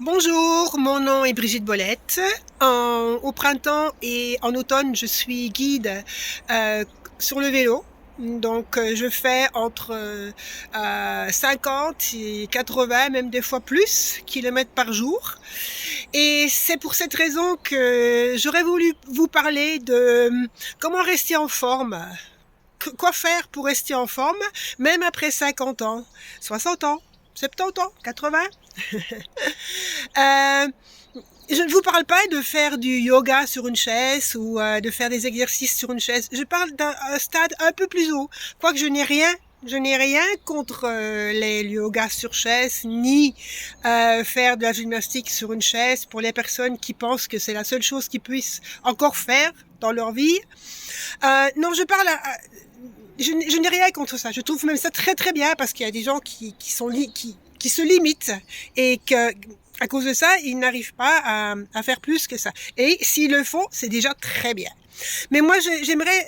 Bonjour, mon nom est Brigitte Bolette. Au printemps et en automne, je suis guide sur le vélo. Donc, je fais entre 50 et 80, même des fois plus, kilomètres par jour. Et c'est pour cette raison que j'aurais voulu vous parler de comment rester en forme. Quoi faire pour rester en forme, même après 50 ans, 60 ans, 70 ans, 80. Euh, je ne vous parle pas de faire du yoga sur une chaise ou de faire des exercices sur une chaise. Je parle d'un stade un peu plus haut. Quoique je n'ai rien contre les yogas sur chaise, ni faire de la gymnastique sur une chaise pour les personnes qui pensent que c'est la seule chose qu'ils puissent encore faire dans leur vie. Non, je n'ai rien contre ça. Je trouve même ça très très bien parce qu'il y a des gens qui se limitent et que à cause de ça, ils n'arrivent pas à faire plus que ça. Et s'ils le font, c'est déjà très bien. Mais moi, j'aimerais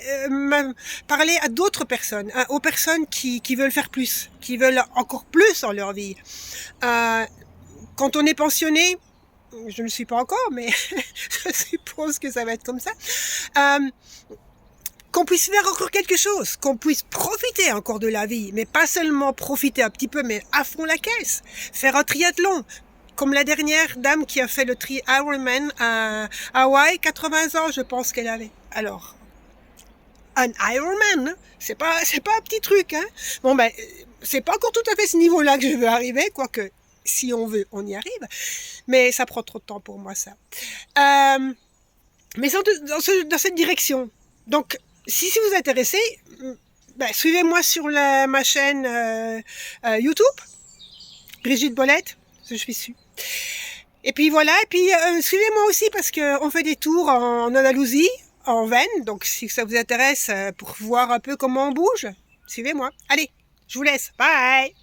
parler à d'autres personnes, aux personnes qui veulent faire plus, qui veulent encore plus dans leur vie. Quand on est pensionné, je ne le suis pas encore, mais je suppose que ça va être comme ça. Qu'on puisse faire encore quelque chose, qu'on puisse profiter encore de la vie, mais pas seulement profiter un petit peu, mais à fond la caisse. Faire un triathlon, comme la dernière dame qui a fait le Ironman à Hawaï, 80 ans, je pense qu'elle avait. Alors, un Ironman, c'est pas un petit truc, hein. Bon ben, c'est pas encore tout à fait ce niveau-là que je veux arriver, quoique si on veut, on y arrive. Mais ça prend trop de temps pour moi, ça. Mais dans cette direction. Donc, si vous intéressez, suivez-moi sur ma chaîne YouTube, Brigitte Bolette, je suis dessus. Et puis voilà, et puis suivez-moi aussi parce qu'on fait des tours en Andalousie, en van, donc si ça vous intéresse pour voir un peu comment on bouge, suivez-moi. Allez, je vous laisse, bye!